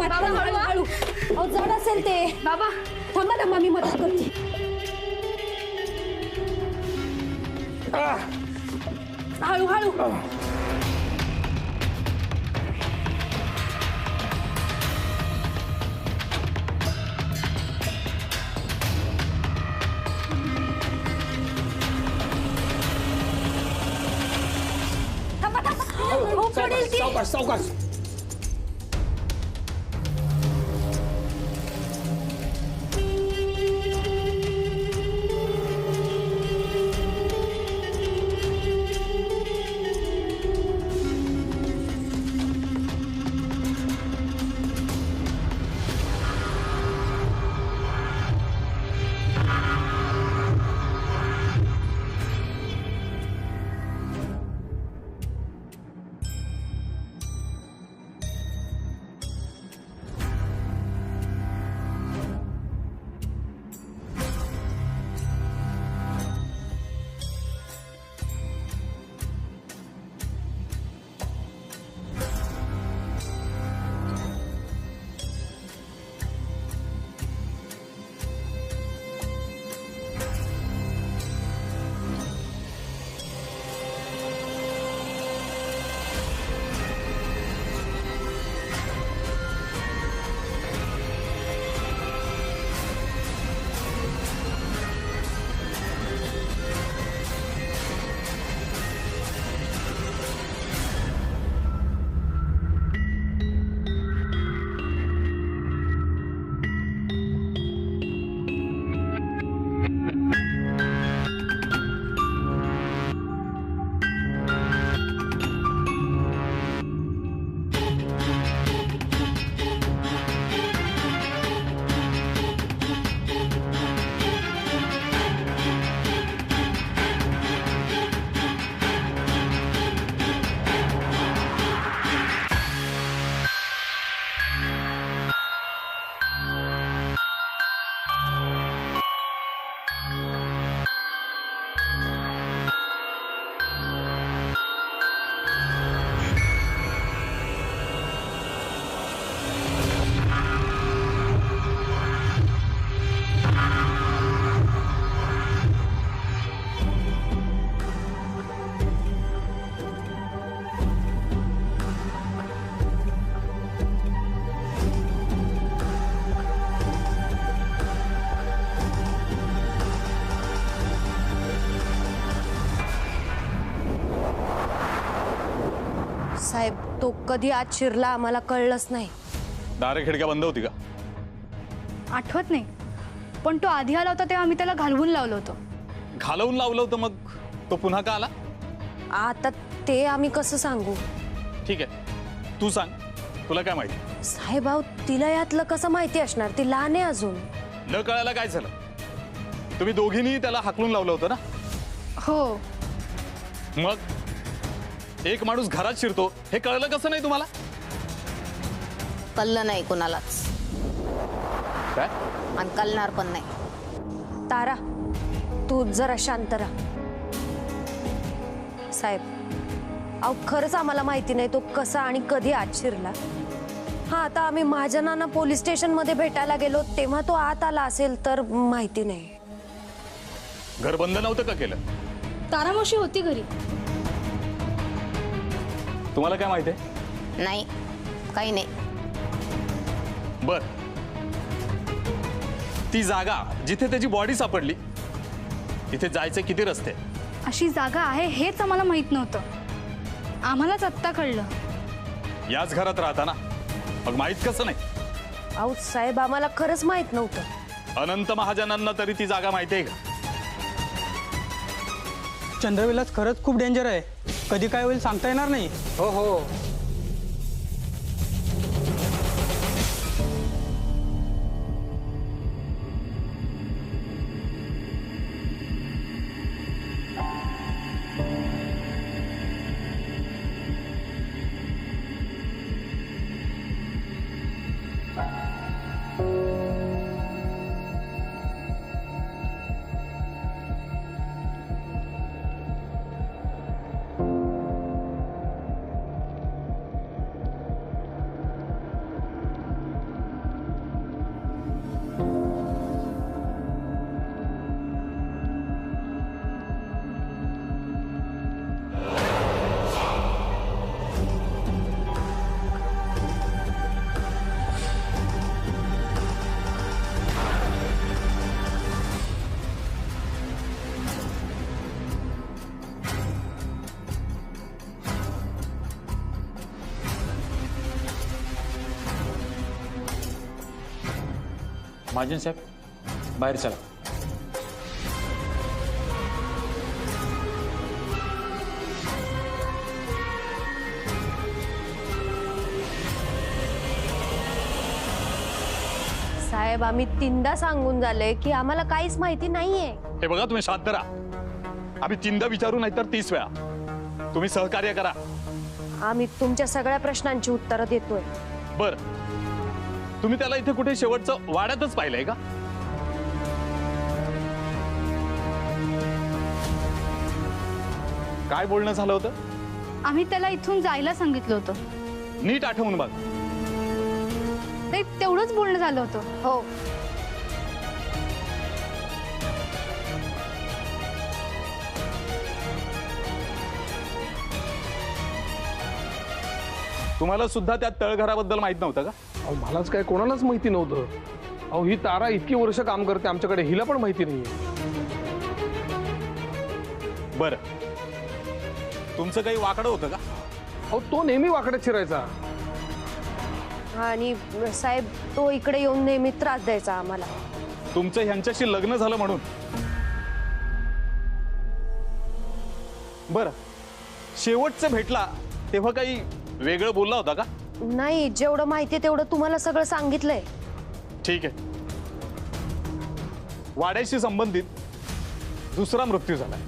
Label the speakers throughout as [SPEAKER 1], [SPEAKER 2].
[SPEAKER 1] बाबा हळू हळू. अहो जड असेल ते. बाबा थांबा थांबा, मी मदत करते. हळू हळू. थांबा थांबा. हो पडेल ती.
[SPEAKER 2] सावकाश सावकाश.
[SPEAKER 1] साहेब तो कधी आत शिरला आम्हाला कळलंच नाही.
[SPEAKER 3] दारे खिडक्या बंद होती का?
[SPEAKER 4] आठवत नाही, पण तो आधी आला होता तेव्हा आम्ही त्याला घालवून लावलं होतं.
[SPEAKER 3] घालवून लावलं होतं, मग तो पुन्हा का आला?
[SPEAKER 1] आता ते आम्ही कसं सांगू?
[SPEAKER 3] ठीक आहे, तू सांग, तुला काय माहिती?
[SPEAKER 1] साहेब अहो तिला यातलं कसं माहिती असणार? ती लहान आहे अजून.
[SPEAKER 3] न कळायला काय झालं? तुम्ही दोघींनी त्याला हाकलून लावलं होतं ना?
[SPEAKER 4] हो,
[SPEAKER 3] मग एक माणूस घरात शिरतो हे कळलं कसं नाही तुम्हाला?
[SPEAKER 5] कळलं नाही कोणालाच,
[SPEAKER 3] काय?
[SPEAKER 5] आणि कळणार पण नाही.
[SPEAKER 1] तारा तू जरा शांत राहा. साहेब अहो खरंच आम्हाला माहिती नाही तो कसा आणि कधी आत शिरला. हा आता आम्ही महाजनांना पोलीस स्टेशन मध्ये भेटायला गेलो तेव्हा तो आत आला असेल तर माहिती नाही.
[SPEAKER 3] घर बंद नव्हतं का केलं?
[SPEAKER 4] तारामावशी होती घरी.
[SPEAKER 3] तुम्हाला काय माहिती आहे?
[SPEAKER 5] नाही, काही नाही.
[SPEAKER 3] बर, ती जागा जिथे त्याची बॉडी सापडली तिथे जायचे किती रस्ते?
[SPEAKER 4] अशी जागा आहे हेच आम्हाला माहित नव्हतं. आम्हालाच आत्ता कळलं.
[SPEAKER 3] याच घरात राहता ना, मग माहित कसं नाही?
[SPEAKER 1] अहो साहेब आम्हाला खरंच माहित नव्हतं.
[SPEAKER 3] अनंत महाजनांना तरी ती जागा माहिती आहे का?
[SPEAKER 6] चंद्रविलास खरंच खूप डेंजर आहे, कधी काय होईल सांगता येणार नाही.
[SPEAKER 2] हो हो.
[SPEAKER 3] महाजन साहेब बाहेर चला.
[SPEAKER 1] साहेब आम्ही 3दा सांगून झालंय की आम्हाला काहीच माहिती नाहीये.
[SPEAKER 3] हे बघा तुम्ही शांत राहा. आम्ही 3दा विचारू नाही तर 30 वेळा. तुम्ही सहकार्य करा.
[SPEAKER 1] आम्ही तुमच्या सगळ्या प्रश्नांची उत्तरं देतोय.
[SPEAKER 3] बर, तुम्ही त्याला इथे कुठे शेवटचं वाड्यातच पाहिलंय का? काय बोलणं झालं होतं?
[SPEAKER 4] आम्ही त्याला इथून जायला सांगितलं होतं.
[SPEAKER 3] नीट आठवून बघ.
[SPEAKER 4] नाही, तेवढंच बोलणं झालं होतं.
[SPEAKER 1] हो,
[SPEAKER 3] तुम्हाला सुद्धा त्या तळघराबद्दल माहित नव्हतं का?
[SPEAKER 2] अहो मलाच काय कोणालाच माहिती नव्हतं. अहो ही तारा इतकी वर्ष काम करते आमच्याकडे, हिला पण माहिती नाहीये.
[SPEAKER 3] बरं, तुमचं काही वाकडं होतं का?
[SPEAKER 2] अहो तो नेहमी वाकडे शिरायचा.
[SPEAKER 1] आणि साहेब तो इकडे येऊन नेहमी त्रास द्यायचा आम्हाला.
[SPEAKER 3] तुमचं ह्यांच्याशी लग्न झालं म्हणून? बरं, शेवटचं भेटला तेव्हा काही वेगळं बोलला होता का?
[SPEAKER 1] नाही, जेवढं माहिती तेवढं तुम्हाला सगळं सांगितलंय.
[SPEAKER 3] ठीक आहे. वाड्याशी संबंधित दुसरा मृत्यू झालाय,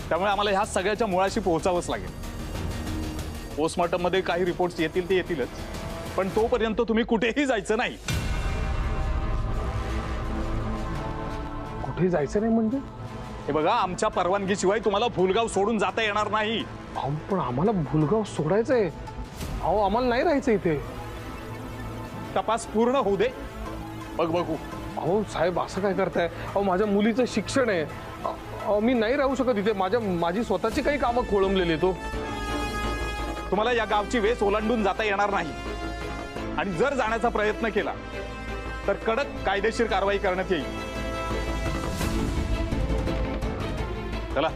[SPEAKER 3] त्यामुळे आम्हाला ह्या सगळ्याच्या मुळाशी पोहोचावंच लागेल. पोस्टमॉर्टम मध्ये काही रिपोर्ट्स येतील ते येतीलच, पण तोपर्यंत तुम्ही कुठेही जायचं नाही.
[SPEAKER 2] कुठे जायचं नाही म्हणजे?
[SPEAKER 3] हे बघा, आमच्या परवानगीशिवाय तुम्हाला भुलगाव सोडून जाता येणार नाही.
[SPEAKER 2] अहो पण आम्हाला भुलगाव सोडायचंय. अहो आम्हाला नाही राहायचं इथे.
[SPEAKER 3] तपास पूर्ण होऊ दे, बघ बघू.
[SPEAKER 2] अहो साहेब असं काय करताय? अहो माझ्या मुलीचं शिक्षण आहे. अहो मी नाही राहू शकत इथे. माझी स्वतःची काही कामं खोळंबलेली आहेत.
[SPEAKER 3] तुम्हाला या गावची वेस ओलांडून जाता येणार नाही, आणि जर जाण्याचा प्रयत्न केला तर कडक कायदेशीर कारवाई करण्यात येईल. चला.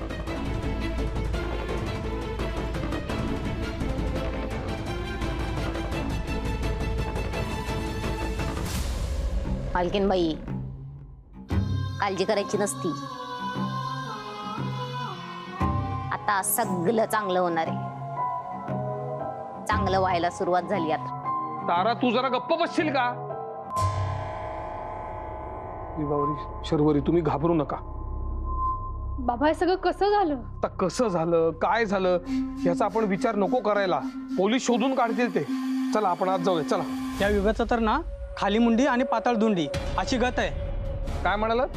[SPEAKER 5] मालकीनबाई, काळजी करायची नसती. आता सगळं चांगलं होणार आहे. चांगलं व्हायला सुरुवात झाली आता.
[SPEAKER 2] तारा तू जरा गप्प बसशील का? विभावरी, शर्वरी, तुम्ही घाबरू नका.
[SPEAKER 4] बाबा हे सगळं कसं झालं?
[SPEAKER 2] आता कसं झालं, काय झालं याचा आपण विचार नको करायला. पोलीस शोधून काढतील ते. चला आपण आज जाऊया. चला.
[SPEAKER 6] या विभागाचं तर ना खाली मुंडी आणि पाताळ दुंडी अशी गत आहे.
[SPEAKER 2] काय म्हणालात?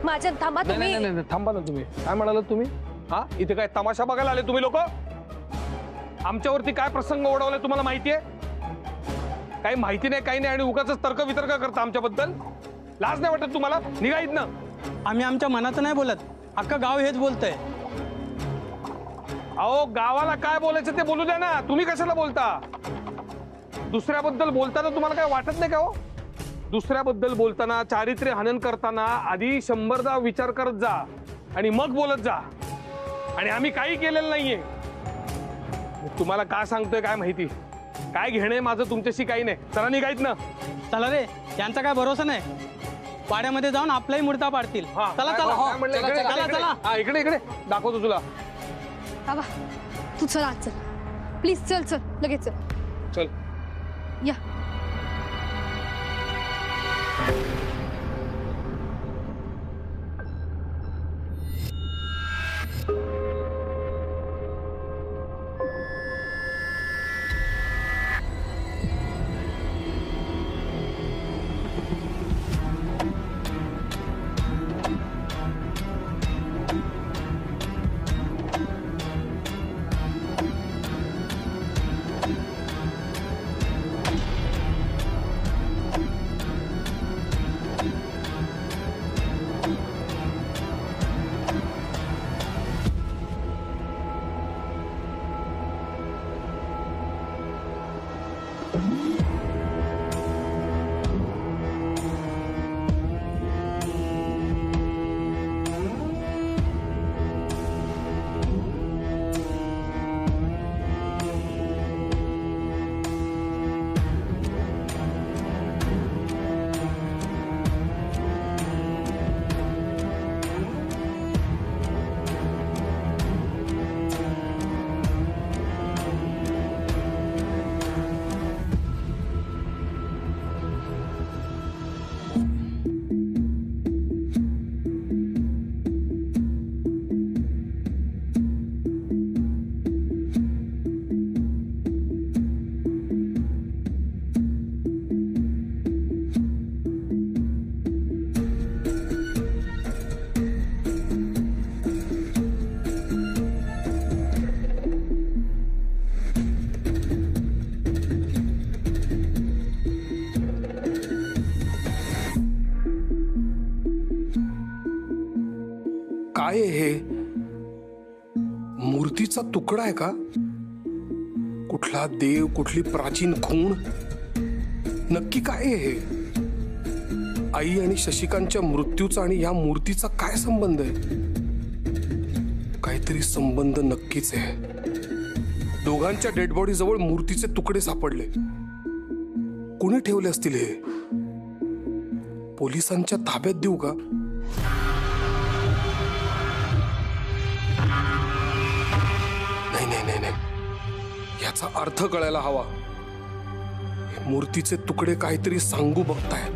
[SPEAKER 1] माझ्या थांबा
[SPEAKER 2] नाही
[SPEAKER 1] तुम्ही.
[SPEAKER 2] नाही नाही, थांबा ना तुम्ही. काय म्हणालात तुम्ही? हा, इथे काय तमाशा बघायला आले तुम्ही लोक? आमच्यावरती काय प्रसंग ओढवलाय तुम्हाला माहितीये? काही माहिती नाही, काही नाही, आणि उगाच तर्क वितर्क करता आमच्याबद्दल. लाज नाही वाटत तुम्हाला? निघा इथनं.
[SPEAKER 6] आम्ही आमच्या मनाचं नाही बोलत, अख्खं गाव हेच बोलतंय.
[SPEAKER 2] अहो गावाला काय बोलायचं ते बोलू द्या ना. तुम्ही कशाला बोलता? दुसऱ्याबद्दल बोलताना तुम्हाला काय वाटत नाही का हो? दुसऱ्याबद्दल बोलताना, चारित्र्य हनन करताना आधी 100दा विचार करत जा आणि मग बोलत जा. आणि आम्ही काही केलेलं नाहीये. तुम्हाला काय सांगतोय काय माहिती. काय घेणे माझं तुमच्याशी काही नाही. चला निघायत ना.
[SPEAKER 6] चला रे, यांचा काय भरोसा नाही. पाड्यामध्ये जाऊन आपलाही मुर्दा पाडतील. चला चला
[SPEAKER 2] काय म्हणलं? इकडे,
[SPEAKER 6] चला
[SPEAKER 2] इकडे,
[SPEAKER 6] चला.
[SPEAKER 2] हा, इकडे इकडे दाखवतो तुला.
[SPEAKER 4] बाबा तू चल आज, चल प्लीज, चल चल लगेच चल.
[SPEAKER 2] चल.
[SPEAKER 4] या.
[SPEAKER 7] काय आहे हे? मूर्तीचा तुकडा आहे का? कुठला देव, कुठली प्राचीन खूण? नक्की काय आहे हे? आई आणि शशिकांतच्या मृत्यूचा आणि या मूर्तीचा काय संबंध आहे? काहीतरी संबंध नक्कीच आहे. दोघांच्या डेड बॉडी जवळ मूर्तीचे तुकडे सापडले. कोणी ठेवले असतील हे? पोलिसांच्या ताब्यात देऊ का? नाही नाही नाही नाही, याचा अर्थ कळायला हवा. हे मूर्तीचे तुकडे काहीतरी सांगू बघताय.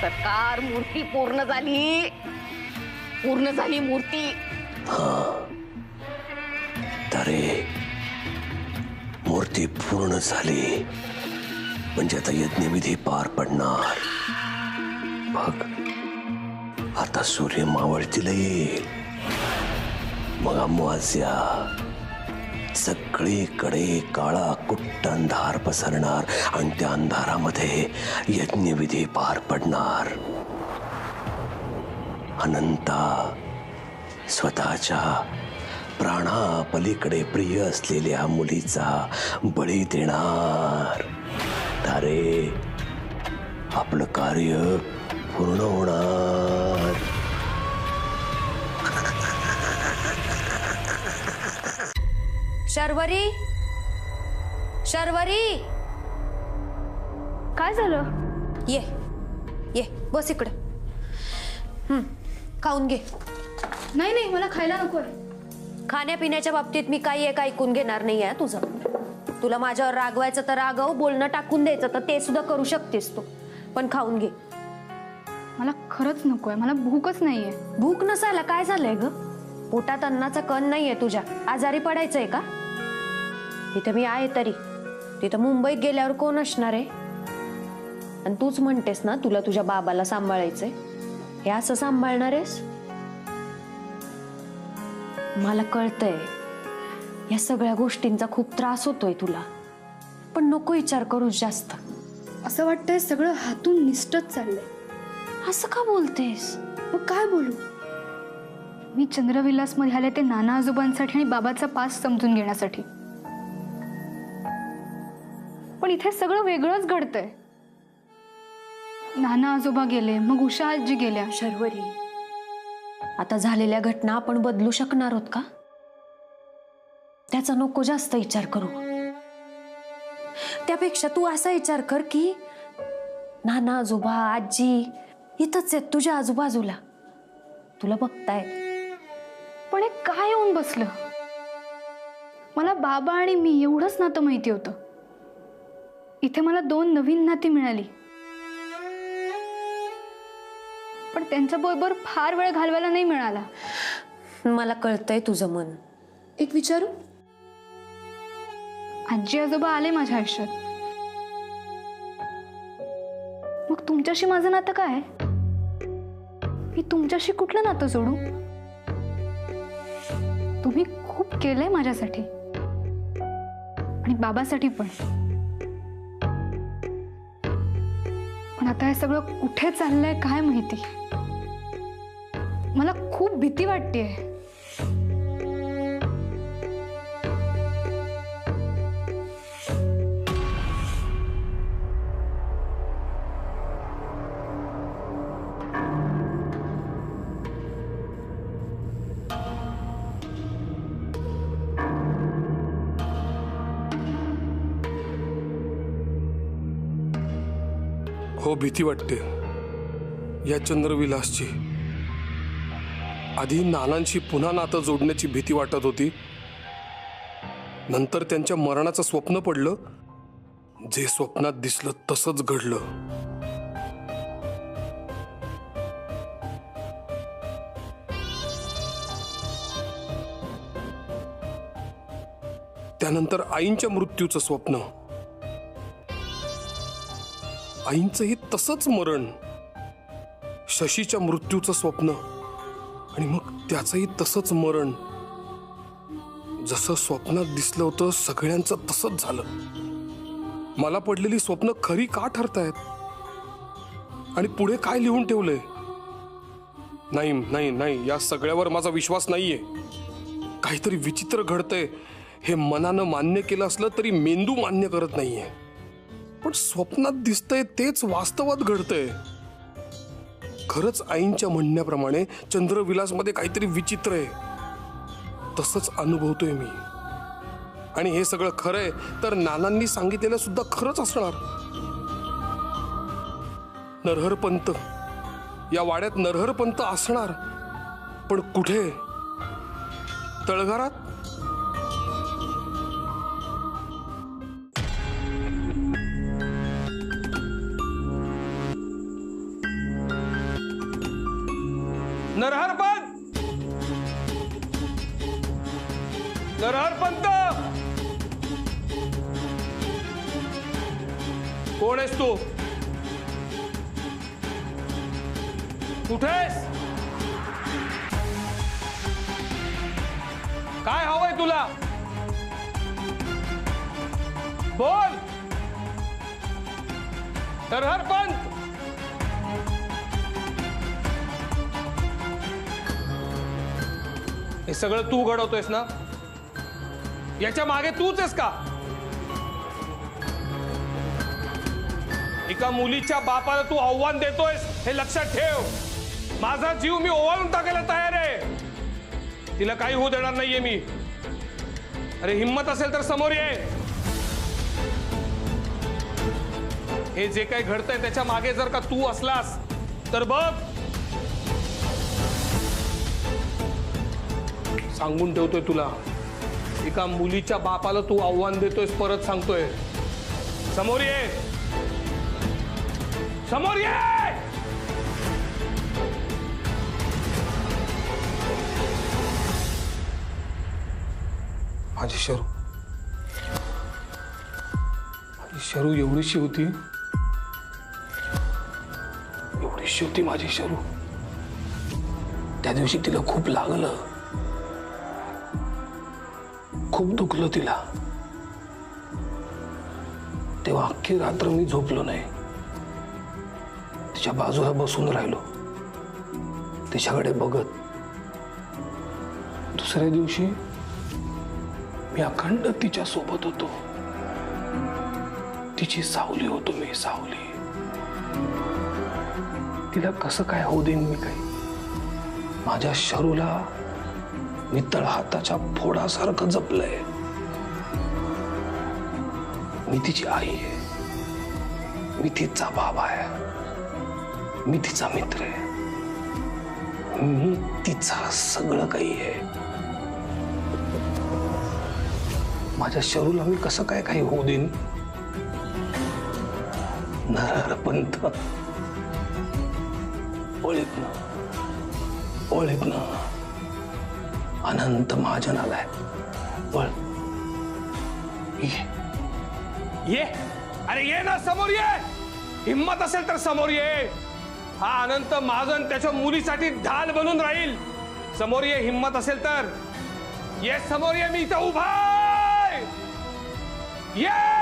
[SPEAKER 5] सरकार, मूर्ती पूर्ण झाली मूर्ती.
[SPEAKER 8] अरे मूर्ती पूर्ण झाली म्हणजे आता यज्ञविधी पार पडणार. बघ आता सूर्य मावळतीला येईल, मग अमावास्या. सगळीकडे काळा कुट्ट अंधार पसरणार आणि त्या अंधारामध्ये यज्ञविधी पार पडणार. अनंता स्वतःच्या प्राणापलीकडे प्रिय असलेल्या मुलीचा बळी देणार. अरे आपलं कार्य पूर्ण होणार.
[SPEAKER 1] शर्वरी, शर्वरी,
[SPEAKER 4] काय झालं?
[SPEAKER 1] ये ये बस इकडे. खाऊन घे.
[SPEAKER 4] नाही नाही, मला खायला नकोय.
[SPEAKER 1] खाण्यापिण्याच्या बाबतीत मी काही एक ऐकून घेणार नाही आहे तुझं. तुला माझ्यावर रागवायचं तर रागव, बोलणं टाकून द्यायचं तर ते सुद्धा करू शकतेस तू, पण खाऊन घे.
[SPEAKER 4] मला खरंच नकोय, मला भूकच नाहीये.
[SPEAKER 1] भूक नसायला काय झालंय ग? पोटात अन्नाचा कण नाहीये तुझ्या, आजारी पडायचंय का? इथं मी आहे तरी, तिथं मुंबईत गेल्यावर कोण असणार आहे? आणि तूच म्हणतेस ना तुला तुझ्या बाबाला सांभाळायचंय, हे असं सांभाळणार आहेस? मला कळतंय या सगळ्या गोष्टींचा खूप त्रास होतोय तुला, पण नको विचार करूच जास्त.
[SPEAKER 4] असं वाटतंय सगळं हातून निष्ठच चाललंय.
[SPEAKER 1] असं का बोलतेस?
[SPEAKER 4] मग काय बोलू? मी चंद्रविलास मध्ये आले ते नाना आजोबांसाठी आणि बाबाचा पास समजून घेण्यासाठी, पण इथे सगळं वेगळंच घडतंय. नाना आजोबा गेले, मग उषा आजी गेल्या.
[SPEAKER 1] शर्वरी, आता झालेल्या घटना आपण बदलू शकणार आहोत का? त्याचा नको जास्त विचार करू. त्यापेक्षा तू असा विचार कर की नाना आजोबा आजी इथंच आहेत तुझ्या आजूबाजूला, तुला बघतायत.
[SPEAKER 4] पण हे काय येऊन बसलं? मला बाबा आणि मी एवढंच नातं माहिती होतं. इथे मला 2 नवीन नाती मिळाली, पण त्यांच्याबरोबर फार वेळ घालवायला नाही मिळाला.
[SPEAKER 1] मला कळतंय तुझं मन.
[SPEAKER 4] एक विचारू? आजी आजोबा आले माझ्या आयुष्यात, मग तुमच्याशी माझं नातं काय? मी तुमच्याशी कुठलं नातं जोडू? तुम्ही खूप केलंय माझ्यासाठी आणि बाबासाठी पण आता हे सगळं कुठे चाललंय काय माहिती. मला खूप भीती वाटतेय.
[SPEAKER 7] हो, भीती वाटते या चंद्रविलासची. आधी नानांशी पुन्हा नातं जोडण्याची भीती वाटत होती, नंतर त्यांच्या मरणाचं स्वप्न पडलं. जे स्वप्नात दिसलं तसंच घडलं. त्यानंतर आईंच्या मृत्यूचं स्वप्न. आईंचंही तसंच मरण. शशीच्या मृत्यूचं स्वप्न आणि मग त्याचंही तसंच मरण. जसं स्वप्नात दिसलं होतं सगळ्यांचं तसंच झालं. मला पडलेली स्वप्न खरी का ठरतायत आणि पुढे काय लिहून ठेवलंय? नाही नाही नाही, या सगळ्यावर माझा विश्वास नाहीये. काहीतरी विचित्र घडतंय हे मनानं मान्य केलं असलं तरी मेंदू मान्य करत नाहीये. पण स्वप्नात दिसतंय तेच वास्तवात घडतंय. खरंच आईंच्या म्हणण्याप्रमाणे चंद्रविलासमध्ये काहीतरी विचित्र आहे. तसंच अनुभवतोय मी. आणि हे सगळं खरंय तर नानांनी सांगितलेलं सुद्धा खरंच असणार. नरहरपंत, या वाड्यात नरहरपंत असणार, पण कुठे? तळघरात?
[SPEAKER 2] नरहरपंत, नरहरपंत, कोण आहेस तू? कुठेस? काय हवंय तुला? बोल. नरहरपंत, हे सगळं तू घडवतोयस ना? याच्या मागे तूच आहेस का? एका मुलीच्या बापाला तू आव्हान देतोयस हे लक्षात ठेव. माझा जीव मी ओवाळून टाकायला तयार आहे. तिला काही होऊ देणार नाहीये मी. अरे हिम्मत असेल तर समोर ये. हे जे काही घडतंय त्याच्या मागे जर का तू असलास तर बघ, सांगून ठेवतोय तुला, एका मुलीच्या बापाला तू आव्हान देतोयस. परत सांगतोय, समोर ये, समोर ये.
[SPEAKER 7] माझी शरू, माझी शरू एवढीशी होती, एवढीशी होती माझी शरू. त्या दिवशी तिला खूप लागलं, खूप दुखलं तिला. तेव्हा अख्खी रात्र मी झोपलो नाही. तिच्या बाजूला बसून राहिलो, तिच्याकडे बघत. दुसऱ्या दिवशी मी अखंड तिच्या सोबत होतो. तिची सावली होतो मी, सावली. तिला कसं काय होऊ देईन मी काही? माझ्या शरूला मी तळहाताच्या फोडासारखं जपलंय. मी तिची आई आहे, मी तिचा बाबा आहे, मी तिचा मित्र आहे, मी तिचा सगळं काही आहे. माझ्या शरूला मी कसं काय काही होऊ देईन? नरहरपंत, ओळख ना, ओळख ना, अनंत महाजन आलाय. बोल,
[SPEAKER 2] ये. अरे ये ना, समोर ये. हिम्मत असेल तर समोर ये. हा अनंत महाजन त्याच्या मुलीसाठी ढाल बनून राहील. समोर ये, हिम्मत असेल तर ये. समोर ये, मी इथं उभा आहे. ये.